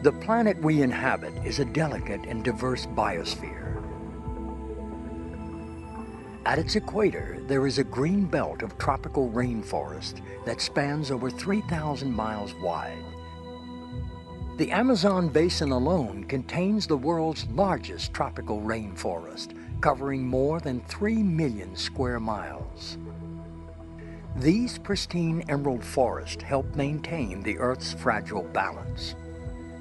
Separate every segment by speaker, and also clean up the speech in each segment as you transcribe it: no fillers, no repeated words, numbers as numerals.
Speaker 1: The planet we inhabit is a delicate and diverse biosphere. At its equator, there is a green belt of tropical rainforest that spans over 3,000 miles wide. The Amazon basin alone contains the world's largest tropical rainforest, covering more than 3 million square miles. These pristine emerald forests help maintain the Earth's fragile balance.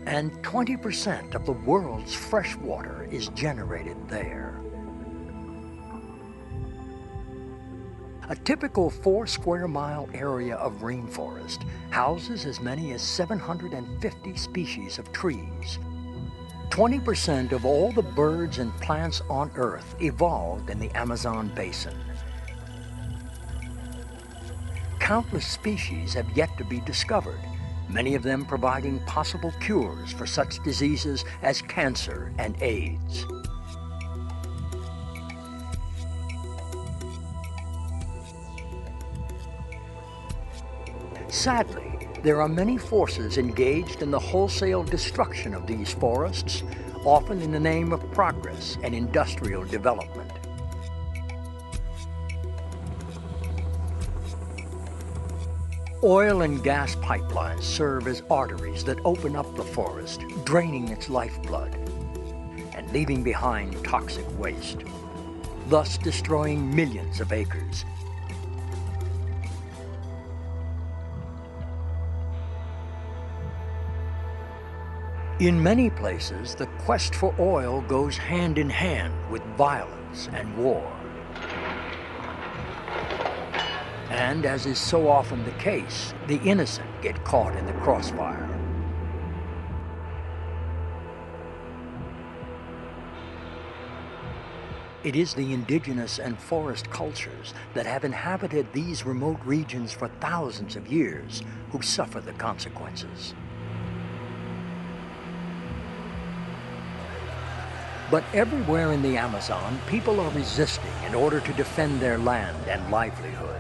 Speaker 1: And 20% of the world's fresh water is generated there. A typical 4 square mile area of rainforest houses as many as 750 species of trees. 20% of all the birds and plants on Earth evolved in the Amazon basin. Countless species have yet to be discovered, many of them providing possible cures for such diseases as cancer and AIDS. Sadly, there are many forces engaged in the wholesale destruction of these forests, often in the name of progress and industrial development. Oil and gas pipelines serve as arteries that open up the forest, draining its lifeblood and leaving behind toxic waste, thus destroying millions of acres. In many places, the quest for oil goes hand in hand with violence and war. And as is so often the case, the innocent get caught in the crossfire. It is the indigenous and forest cultures that have inhabited these remote regions for thousands of years who suffer the consequences. But everywhere in the Amazon, people are resisting in order to defend their land and livelihood.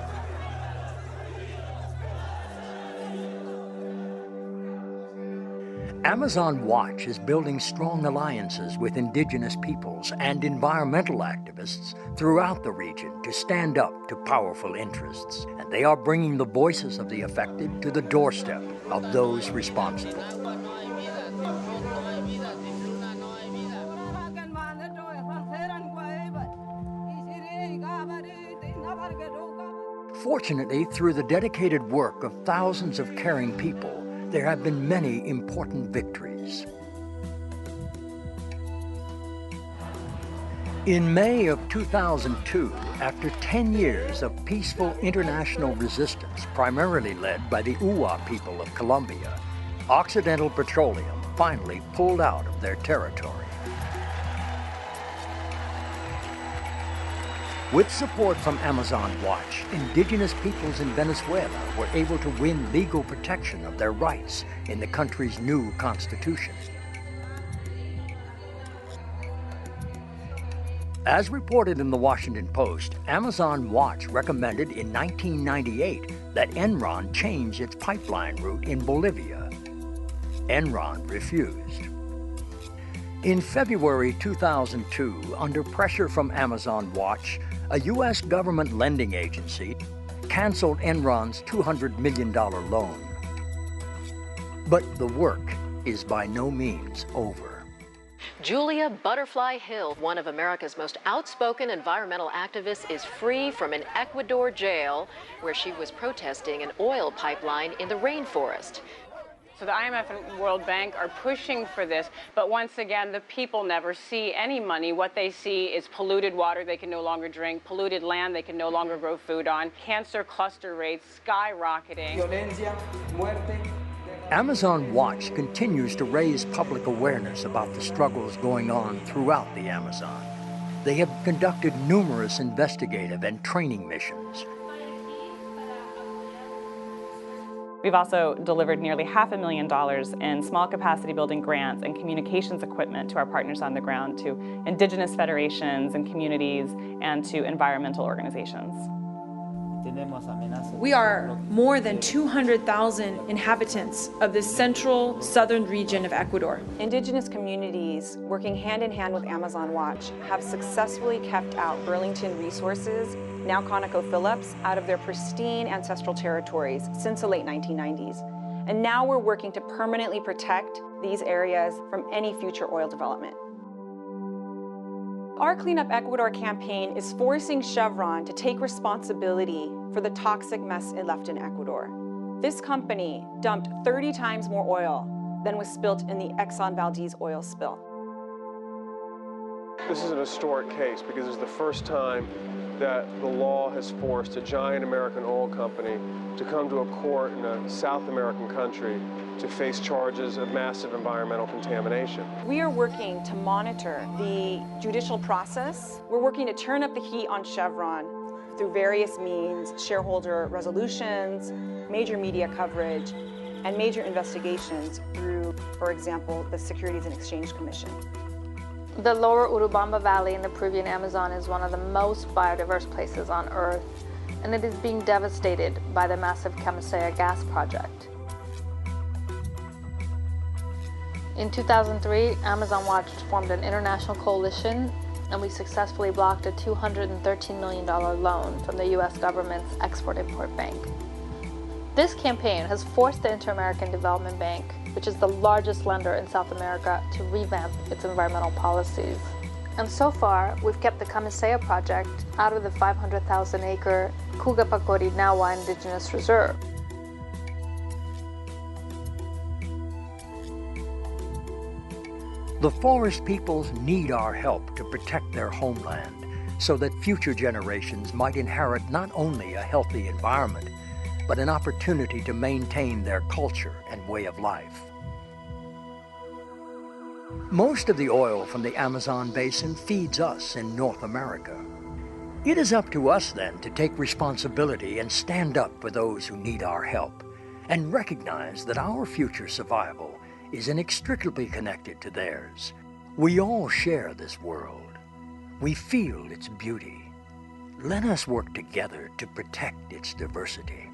Speaker 1: Amazon Watch is building strong alliances with indigenous peoples and environmental activists throughout the region to stand up to powerful interests. And they are bringing the voices of the affected to the doorstep of those responsible. Fortunately, through the dedicated work of thousands of caring people, there have been many important victories. In May of 2002, after 10 years of peaceful international resistance, primarily led by the Uwa people of Colombia, Occidental Petroleum finally pulled out of their territory. With support from Amazon Watch, indigenous peoples in Venezuela were able to win legal protection of their rights in the country's new constitution. As reported in the Washington Post, Amazon Watch recommended in 1998 that Enron change its pipeline route in Bolivia. Enron refused. In February 2002, under pressure from Amazon Watch, a U.S. government lending agency canceled Enron's $200 million loan. But the work is by no means over.
Speaker 2: Julia Butterfly Hill, one of America's most outspoken environmental activists, is free from an Ecuador jail where she was protesting an oil pipeline in the rainforest.
Speaker 3: So the IMF and World Bank are pushing for this, but once again, the people never see any money. What they see is polluted water they can no longer drink, polluted land they can no longer grow food on, cancer cluster rates skyrocketing.
Speaker 1: Amazon Watch continues to raise public awareness about the struggles going on throughout the Amazon. They have conducted numerous investigative and training missions.
Speaker 4: We've also delivered nearly $500,000 in small capacity building grants and communications equipment to our partners on the ground, to indigenous federations and communities, and to environmental organizations.
Speaker 5: We are more than 200,000 inhabitants of the central southern region of Ecuador.
Speaker 6: Indigenous communities working hand in hand with Amazon Watch have successfully kept out Burlington Resources, now ConocoPhillips, out of their pristine ancestral territories since the late 1990s. And now we're working to permanently protect these areas from any future oil development. Our Clean Up Ecuador campaign is forcing Chevron to take responsibility for the toxic mess it left in Ecuador. This company dumped 30 times more oil than was spilt in the Exxon Valdez oil spill.
Speaker 7: This is an historic case because it's the first time that the law has forced a giant American oil company to come to a court in a South American country to face charges of massive environmental contamination.
Speaker 6: We are working to monitor the judicial process. We're working to turn up the heat on Chevron through various means, shareholder resolutions, major media coverage, and major investigations through, for example, the Securities and Exchange Commission.
Speaker 8: The lower Urubamba Valley in the Peruvian Amazon is one of the most biodiverse places on Earth, and it is being devastated by the massive Camisea gas project. In 2003, Amazon Watch formed an international coalition, and we successfully blocked a $213 million loan from the U.S. government's Export-Import Bank. This campaign has forced the Inter-American Development Bank, which is the largest lender in South America, to revamp its environmental policies. And so far, we've kept the Camisea project out of the 500,000-acre Cugapacori-Nawa Indigenous Reserve.
Speaker 1: The forest peoples need our help to protect their homeland so that future generations might inherit not only a healthy environment, but an opportunity to maintain their culture and way of life. Most of the oil from the Amazon basin feeds us in North America. It is up to us then to take responsibility and stand up for those who need our help, and recognize that our future survival is inextricably connected to theirs. We all share this world. We feel its beauty. Let us work together to protect its diversity.